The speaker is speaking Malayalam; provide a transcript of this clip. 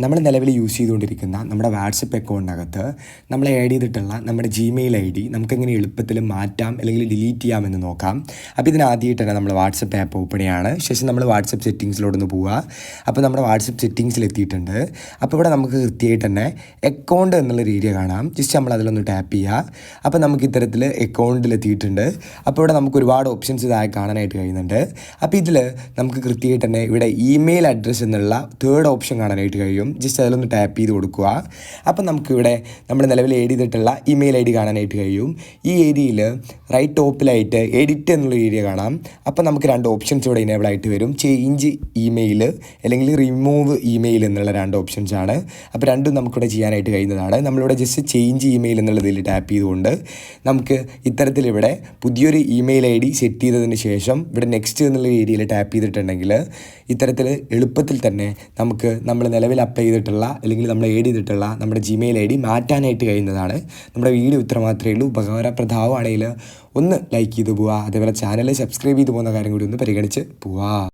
നമ്മൾ നിലവിൽ യൂസ് ചെയ്തുകൊണ്ടിരിക്കുന്ന നമ്മുടെ വാട്സപ്പ് അക്കൗണ്ടിനകത്ത് നമ്മൾ ആഡ് ചെയ്തിട്ടുള്ള നമ്മുടെ ജിമെയിൽ ID നമുക്കെങ്ങനെ എളുപ്പത്തിൽ മാറ്റാം അല്ലെങ്കിൽ ഡിലീറ്റ് ചെയ്യാമെന്ന് നോക്കാം. അപ്പോൾ ഇതിനാദ്യമായിട്ട് തന്നെ നമ്മൾ വാട്സപ്പ് ആപ്പ് ഓപ്പൺ ചെയ്യാണ്. ശേഷം നമ്മൾ വാട്സപ്പ് സെറ്റിങ്സിലോട്ടൊന്ന് പോവുക. അപ്പോൾ നമ്മുടെ വാട്സപ്പ് സെറ്റിങ്സിൽ എത്തിയിട്ടുണ്ട്. അപ്പോൾ ഇവിടെ നമുക്ക് കൃത്യമായിട്ട് തന്നെ അക്കൗണ്ട് എന്നുള്ളൊരു ഏരിയ കാണാം. ജസ്റ്റ് നമ്മൾ അതിലൊന്ന് ടാപ്പ് ചെയ്യുക. അപ്പോൾ നമുക്ക് ഇത്തരത്തിൽ അക്കൗണ്ടിലെത്തിയിട്ടുണ്ട്. അപ്പോൾ ഇവിടെ നമുക്ക് ഒരുപാട് ഓപ്ഷൻസ് ഇതായി കാണാനായിട്ട് കഴിയുന്നുണ്ട്. അപ്പോൾ ഇതിൽ നമുക്ക് കൃത്യമായിട്ട് തന്നെ ഇവിടെ ഇമെയിൽ അഡ്രസ്സ് എന്നുള്ള തേർഡ് ഓപ്ഷൻ കാണാനായിട്ട് കഴിയും. ജസ്റ്റ് അതിലൊന്ന് ടാപ്പ് ചെയ്ത് കൊടുക്കുക. അപ്പം നമുക്കിവിടെ നമ്മൾ നിലവിൽ ആഡ് ചെയ്തിട്ടുള്ള ഇമെയിൽ ID കാണാനായിട്ട് കഴിയും. ഈ ഏരിയയിൽ റൈറ്റ് ടോപ്പിലായിട്ട് എഡിറ്റ് എന്നുള്ള ഏരിയ കാണാം. അപ്പം നമുക്ക് രണ്ട് ഓപ്ഷൻസ് ഇവിടെ ഇനേബിൾ ആയിട്ട് വരും. ചേഞ്ച് ഇമെയിൽ അല്ലെങ്കിൽ റിമൂവ് ഇമെയിൽ എന്നുള്ള രണ്ട് ഓപ്ഷൻസ് ആണ്. അപ്പോൾ രണ്ടും നമുക്കിവിടെ ചെയ്യാനായിട്ട് കഴിയുന്നതാണ്. നമ്മളിവിടെ ജസ്റ്റ് ചേഞ്ച് ഇമെയിൽ എന്നുള്ളതിൽ ടാപ്പ് ചെയ്തുകൊണ്ട് നമുക്ക് ഇത്തരത്തിൽ ഇവിടെ പുതിയൊരു ഇമെയിൽ ID സെറ്റ് ചെയ്തതിന് ശേഷം ഇവിടെ നെക്സ്റ്റ് എന്നുള്ള ഏരിയയിൽ ടാപ്പ് ചെയ്തിട്ടുണ്ടെങ്കിൽ ഇത്തരത്തിൽ എളുപ്പത്തിൽ തന്നെ നമുക്ക് നമ്മൾ നിലവിൽ അപ്ലൈ ചെയ്തിട്ടുള്ള അല്ലെങ്കിൽ നമ്മൾ ആഡ് ചെയ്തിട്ടുള്ള നമ്മുടെ ജിമെയിൽ ID മാറ്റാനായിട്ട് കഴിയുന്നതാണ്. നമ്മുടെ വീഡിയോ ഇത്ര മാത്രമേ ഉള്ളൂ. ഉപകാരപ്രദമാണെങ്കിൽ ഒന്ന് ലൈക്ക് ചെയ്ത് പോവുക. അതേപോലെ ചാനൽ സബ്സ്ക്രൈബ് ചെയ്ത് പോകുന്ന കാര്യം കൂടി ഒന്ന് പരിഗണിച്ച് പോവുക.